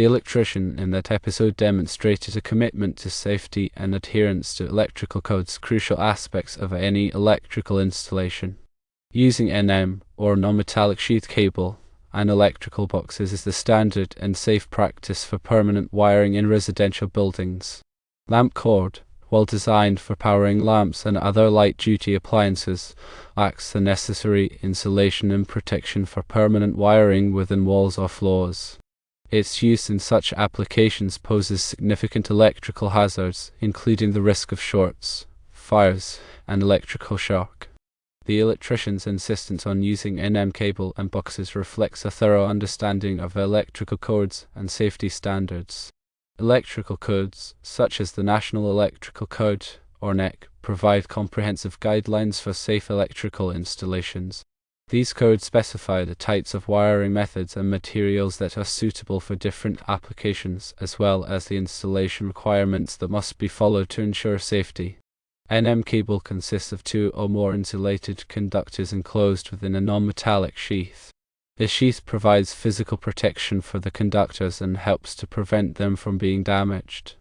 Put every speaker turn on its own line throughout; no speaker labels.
The Electrician in that episode demonstrated a commitment to safety and adherence to electrical codes, crucial aspects of any electrical installation. Using NM, or non-metallic sheath cable, and electrical boxes is the standard and safe practice for permanent wiring in residential buildings. Lamp cord, while designed for powering lamps and other light-duty appliances, lacks the necessary insulation and protection for permanent wiring within walls or floors. Its use in such applications poses significant electrical hazards, including the risk of shorts, fires, and electrical shock. The electrician's insistence on using NM cable and boxes reflects a thorough understanding of electrical codes and safety standards. Electrical codes, such as the National Electrical Code, or NEC, provide comprehensive guidelines for safe electrical installations. These codes specify the types of wiring methods and materials that are suitable for different applications, as well as the installation requirements that must be followed to ensure safety. NM cable consists of two or more insulated conductors enclosed within a non-metallic sheath. The sheath provides physical protection for the conductors and helps to prevent them from being damaged.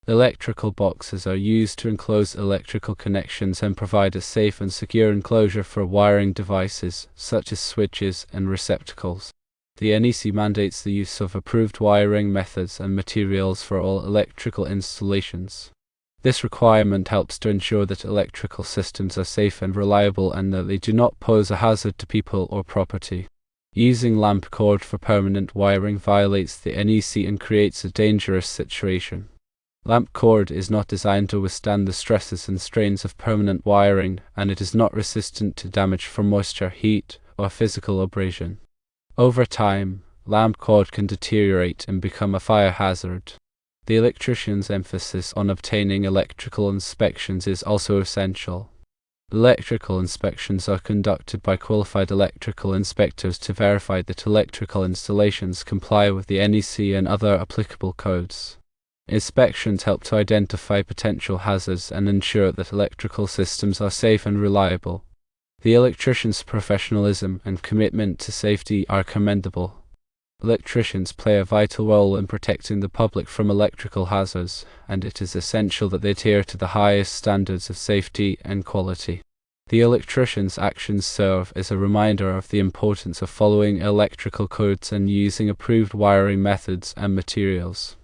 Electrical boxes are used to enclose electrical connections and provide a safe and secure enclosure for wiring devices, such as switches and receptacles. The NEC mandates the use of approved wiring methods and materials for all electrical installations. This requirement helps to ensure that electrical systems are safe and reliable and that they do not pose a hazard to people or property. Using lamp cord for permanent wiring violates the NEC and creates a dangerous situation. Lamp cord is not designed to withstand the stresses and strains of permanent wiring, and it is not resistant to damage from moisture, heat, or physical abrasion. Over time, lamp cord can deteriorate and become a fire hazard. The electrician's emphasis on obtaining electrical inspections is also essential. Electrical inspections are conducted by qualified electrical inspectors to verify that electrical installations comply with the NEC and other applicable codes. Inspections help to identify potential hazards and ensure that electrical systems are safe and reliable. The electrician's professionalism and commitment to safety are commendable. Electricians play a vital role in protecting the public from electrical hazards, and it is essential that they adhere to the highest standards of safety and quality. The electrician's actions serve as a reminder of the importance of following electrical codes and using approved wiring methods and materials.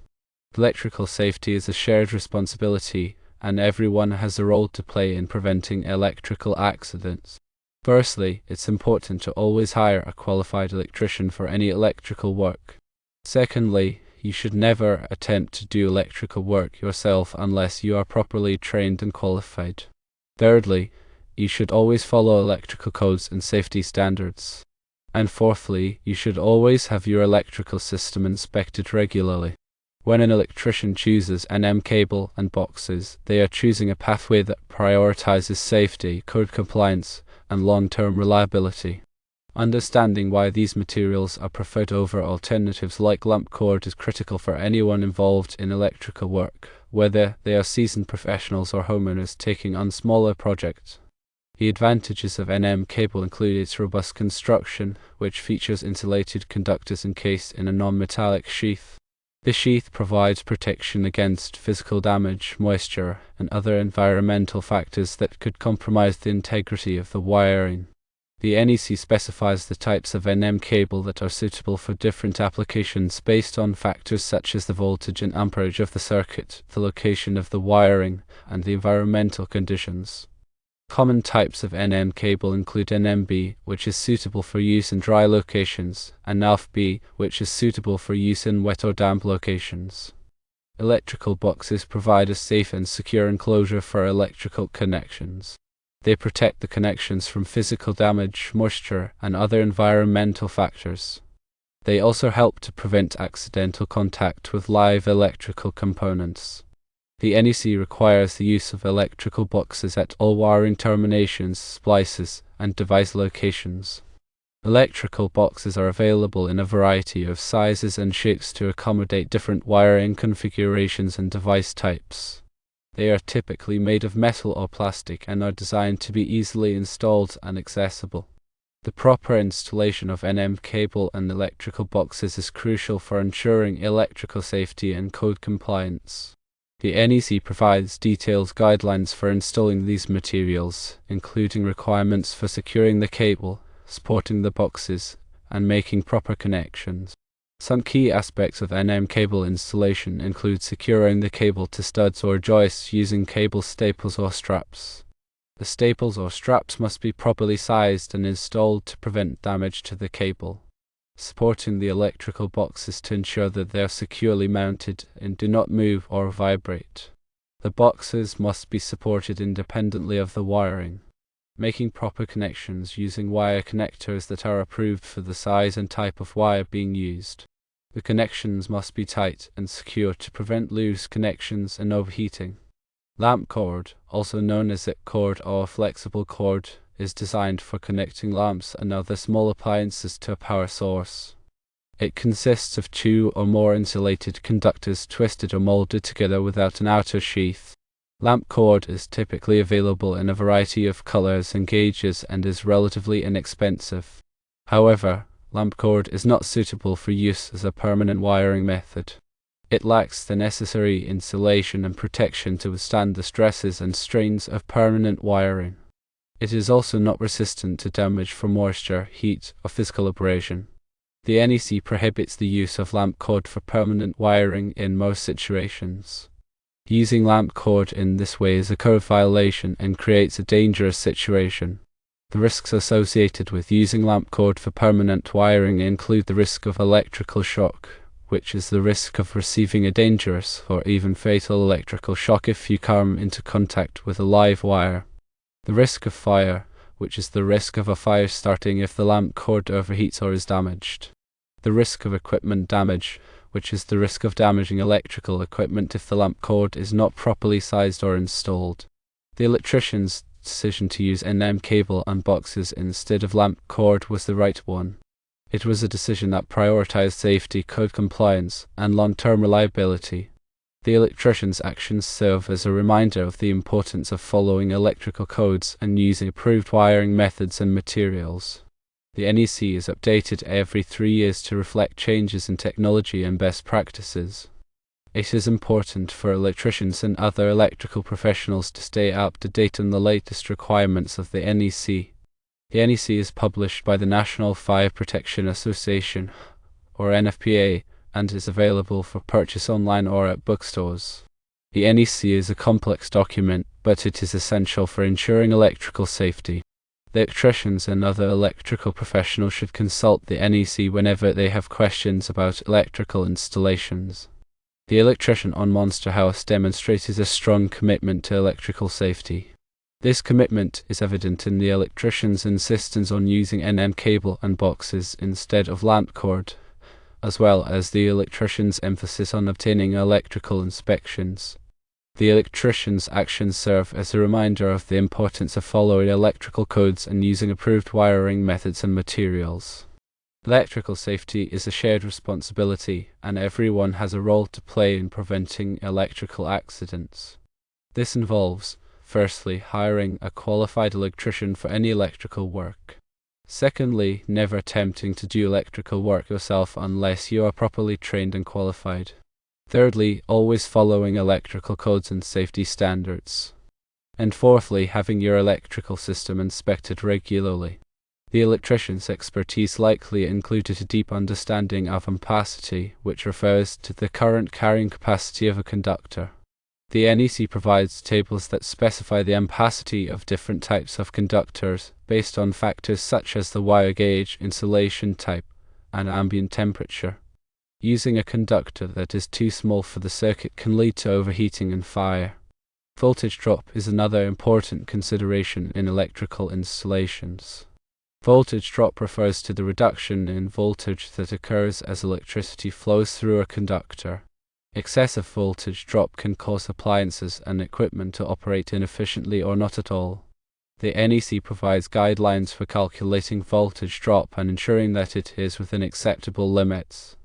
Electrical safety is a shared responsibility, and everyone has a role to play in preventing electrical accidents. Firstly, it's important to always hire a qualified electrician for any electrical work. Secondly, you should never attempt to do electrical work yourself unless you are properly trained and qualified. Thirdly, you should always follow electrical codes and safety standards. And fourthly, you should always have your electrical system inspected regularly. When an electrician chooses NM cable and boxes, they are choosing a pathway that prioritizes safety, code compliance, and long-term reliability. Understanding why these materials are preferred over alternatives like lamp cord is critical for anyone involved in electrical work, whether they are seasoned professionals or homeowners taking on smaller projects. The advantages of NM cable include its robust construction, which features insulated conductors encased in a non-metallic sheath. The sheath provides protection against physical damage, moisture, and other environmental factors that could compromise the integrity of the wiring. The NEC specifies the types of NM cable that are suitable for different applications based on factors such as the voltage and amperage of the circuit, the location of the wiring, and the environmental conditions. Common types of NM cable include NMB, which is suitable for use in dry locations, and NALFB, which is suitable for use in wet or damp locations. Electrical boxes provide a safe and secure enclosure for electrical connections. They protect the connections from physical damage, moisture, and other environmental factors. They also help to prevent accidental contact with live electrical components. The NEC requires the use of electrical boxes at all wiring terminations, splices, and device locations. Electrical boxes are available in a variety of sizes and shapes to accommodate different wiring configurations and device types. They are typically made of metal or plastic and are designed to be easily installed and accessible. The proper installation of NM cable and electrical boxes is crucial for ensuring electrical safety and code compliance. The NEC provides detailed guidelines for installing these materials, including requirements for securing the cable, supporting the boxes, and making proper connections. Some key aspects of NM cable installation include securing the cable to studs or joists using cable staples or straps. The staples or straps must be properly sized and installed to prevent damage to the cable. Supporting the electrical boxes to ensure that they are securely mounted and do not move or vibrate. The boxes must be supported independently of the wiring. Making proper connections using wire connectors that are approved for the size and type of wire being used. The connections must be tight and secure to prevent loose connections and overheating. Lamp cord, also known as it cord or flexible cord, is designed for connecting lamps and other small appliances to a power source. It consists of 2 or more insulated conductors twisted or molded together without an outer sheath. Lamp cord is typically available in a variety of colors and gauges and is relatively inexpensive. However, lamp cord is not suitable for use as a permanent wiring method. It lacks the necessary insulation and protection to withstand the stresses and strains of permanent wiring. It is also not resistant to damage from moisture, heat, or physical abrasion. The NEC prohibits the use of lamp cord for permanent wiring in most situations. Using lamp cord in this way is a code violation and creates a dangerous situation. The risks associated with using lamp cord for permanent wiring include the risk of electrical shock, which is the risk of receiving a dangerous or even fatal electrical shock if you come into contact with a live wire. The risk of fire, which is the risk of a fire starting if the lamp cord overheats or is damaged. The risk of equipment damage, which is the risk of damaging electrical equipment if the lamp cord is not properly sized or installed. The electrician's decision to use NM cable and boxes instead of lamp cord was the right one. It was a decision that prioritized safety, code compliance, and long-term reliability. The electrician's actions serve as a reminder of the importance of following electrical codes and using approved wiring methods and materials. The NEC is updated every 3 years to reflect changes in technology and best practices. It is important for electricians and other electrical professionals to stay up to date on the latest requirements of the NEC. The NEC is published by the National Fire Protection Association, or NFPA, and is available for purchase online or at bookstores. The NEC is a complex document, but it is essential for ensuring electrical safety. Electricians and other electrical professionals should consult the NEC whenever they have questions about electrical installations. The electrician on Monster House demonstrated a strong commitment to electrical safety. This commitment is evident in the electrician's insistence on using NM cable and boxes instead of lamp cord, as well as the electrician's emphasis on obtaining electrical inspections. The electrician's actions serve as a reminder of the importance of following electrical codes and using approved wiring methods and materials. Electrical safety is a shared responsibility, and everyone has a role to play in preventing electrical accidents. This involves, firstly, hiring a qualified electrician for any electrical work. Secondly, never attempting to do electrical work yourself unless you are properly trained and qualified. Thirdly, always following electrical codes and safety standards. And fourthly, having your electrical system inspected regularly. The electrician's expertise likely included a deep understanding of ampacity, which refers to the current carrying capacity of a conductor. The NEC provides tables that specify the ampacity of different types of conductors based on factors such as the wire gauge, insulation type, and ambient temperature. Using a conductor that is too small for the circuit can lead to overheating and fire. Voltage drop is another important consideration in electrical installations. Voltage drop refers to the reduction in voltage that occurs as electricity flows through a conductor. Excessive voltage drop can cause appliances and equipment to operate inefficiently or not at all. The NEC provides guidelines for calculating voltage drop and ensuring that it is within acceptable limits.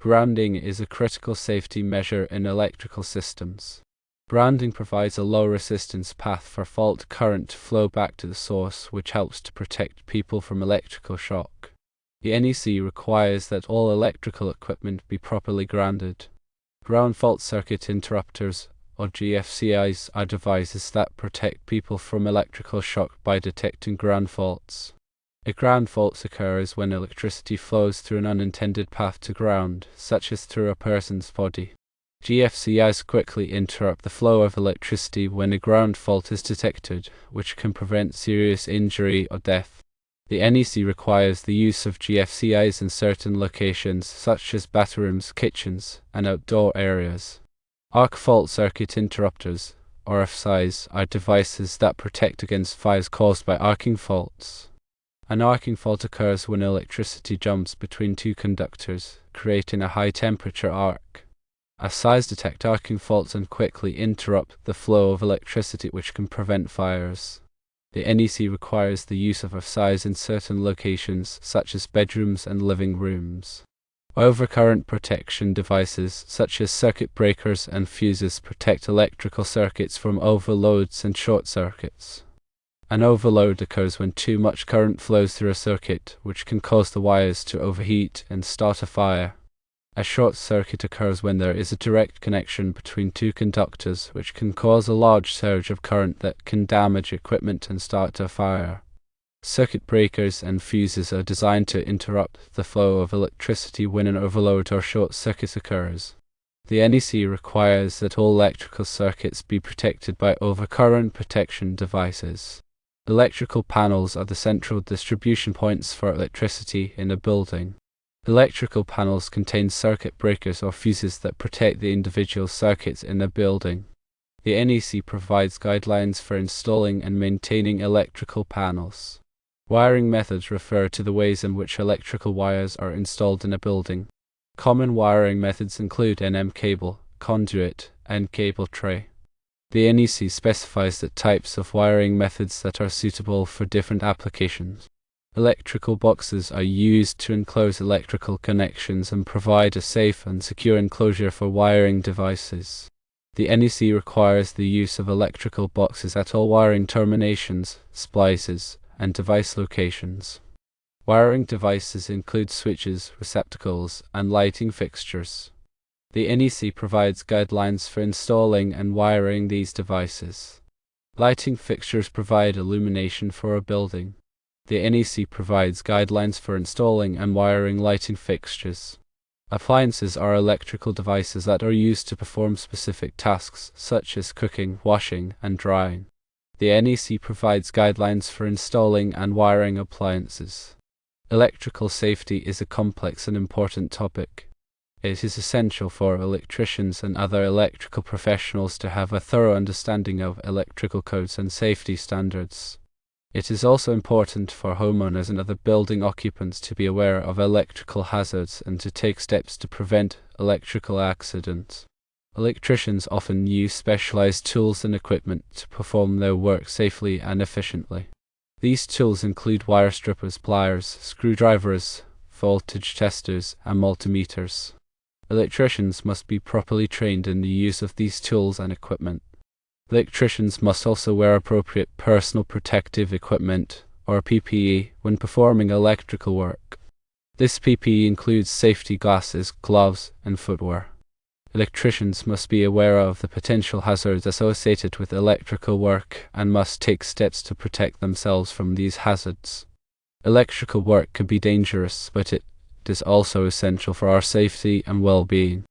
Grounding is a critical safety measure in electrical systems. Grounding provides a low-resistance path for fault current to flow back to the source, which helps to protect people from electrical shock. The NEC requires that all electrical equipment be properly grounded. Ground fault circuit interrupters, or GFCIs, are devices that protect people from electrical shock by detecting ground faults. A ground fault occurs when electricity flows through an unintended path to ground, such as through a person's body. GFCIs quickly interrupt the flow of electricity when a ground fault is detected, which can prevent serious injury or death. The NEC requires the use of GFCIs in certain locations, such as bathrooms, kitchens, and outdoor areas. Arc fault circuit interrupters, or RFCIs, are devices that protect against fires caused by arcing faults. An arcing fault occurs when electricity jumps between two conductors, creating a high-temperature arc. RFCIs detect arcing faults and quickly interrupt the flow of electricity, which can prevent fires. The NEC requires the use of RFCIs in certain locations, such as bedrooms and living rooms. Overcurrent protection devices, such as circuit breakers and fuses, protect electrical circuits from overloads and short circuits. An overload occurs when too much current flows through a circuit, which can cause the wires to overheat and start a fire. A short circuit occurs when there is a direct connection between two conductors, which can cause a large surge of current that can damage equipment and start a fire. Circuit breakers and fuses are designed to interrupt the flow of electricity when an overload or short circuit occurs. The NEC requires that all electrical circuits be protected by overcurrent protection devices. Electrical panels are the central distribution points for electricity in a building. Electrical panels contain circuit breakers or fuses that protect the individual circuits in a building. The NEC provides guidelines for installing and maintaining electrical panels. Wiring methods refer to the ways in which electrical wires are installed in a building. Common wiring methods include NM cable, conduit, and cable tray. The NEC specifies the types of wiring methods that are suitable for different applications. Electrical boxes are used to enclose electrical connections and provide a safe and secure enclosure for wiring devices. The NEC requires the use of electrical boxes at all wiring terminations, splices, and device locations. Wiring devices include switches, receptacles, and lighting fixtures. The NEC provides guidelines for installing and wiring these devices. Lighting fixtures provide illumination for a building. The NEC provides guidelines for installing and wiring lighting fixtures. Appliances are electrical devices that are used to perform specific tasks, such as cooking, washing, and drying. The NEC provides guidelines for installing and wiring appliances. Electrical safety is a complex and important topic. It is essential for electricians and other electrical professionals to have a thorough understanding of electrical codes and safety standards. It is also important for homeowners and other building occupants to be aware of electrical hazards and to take steps to prevent electrical accidents. Electricians often use specialized tools and equipment to perform their work safely and efficiently. These tools include wire strippers, pliers, screwdrivers, voltage testers, and multimeters. Electricians must be properly trained in the use of these tools and equipment. Electricians must also wear appropriate personal protective equipment, or PPE, when performing electrical work. This PPE includes safety glasses, gloves, and footwear. Electricians must be aware of the potential hazards associated with electrical work and must take steps to protect themselves from these hazards. Electrical work can be dangerous, but it is also essential for our safety and well-being.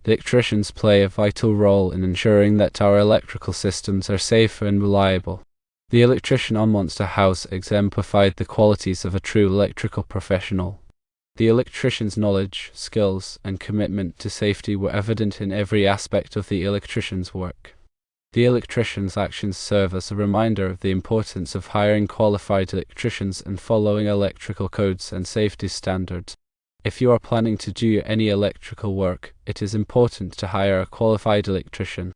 Electricians play a vital role in ensuring that our electrical systems are safe and reliable. The electrician on Monster House exemplified the qualities of a true electrical professional. The electrician's knowledge, skills, and commitment to safety were evident in every aspect of the electrician's work. The electrician's actions serve as a reminder of the importance of hiring qualified electricians and following electrical codes and safety standards. If you are planning to do any electrical work, it is important to hire a qualified electrician.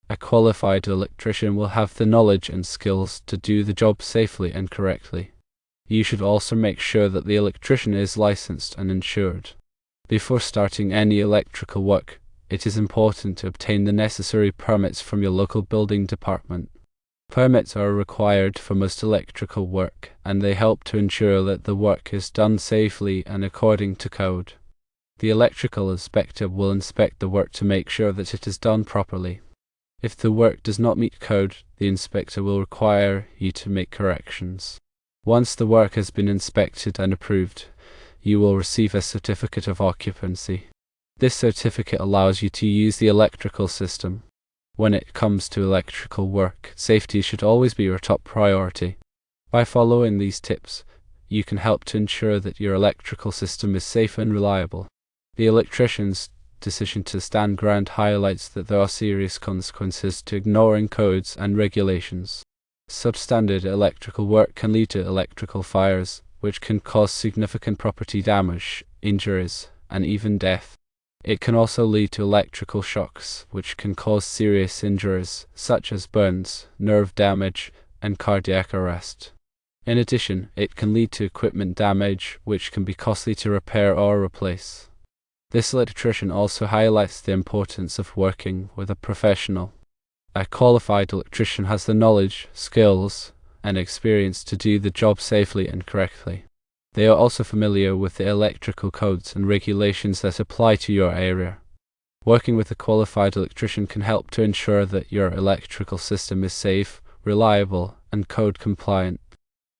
A qualified electrician will have the knowledge and skills to do the job safely and correctly. You should also make sure that the electrician is licensed and insured. Before starting any electrical work, it is important to obtain the necessary permits from your local building department. Permits are required for most electrical work, and they help to ensure that the work is done safely and according to code. The electrical inspector will inspect the work to make sure that it is done properly. If the work does not meet code, the inspector will require you to make corrections. Once the work has been inspected and approved, you will receive a certificate of occupancy. This certificate allows you to use the electrical system. When it comes to electrical work, safety should always be your top priority. By following these tips, you can help to ensure that your electrical system is safe and reliable. The electrician's decision to stand ground highlights that there are serious consequences to ignoring codes and regulations. Substandard electrical work can lead to electrical fires, which can cause significant property damage, injuries, and even death. It can also lead to electrical shocks, which can cause serious injuries, such as burns, nerve damage, and cardiac arrest. In addition, it can lead to equipment damage, which can be costly to repair or replace. This electrician also highlights the importance of working with a professional. A qualified electrician has the knowledge, skills, and experience to do the job safely and correctly. They are also familiar with the electrical codes and regulations that apply to your area. Working with a qualified electrician can help to ensure that your electrical system is safe, reliable, and code compliant.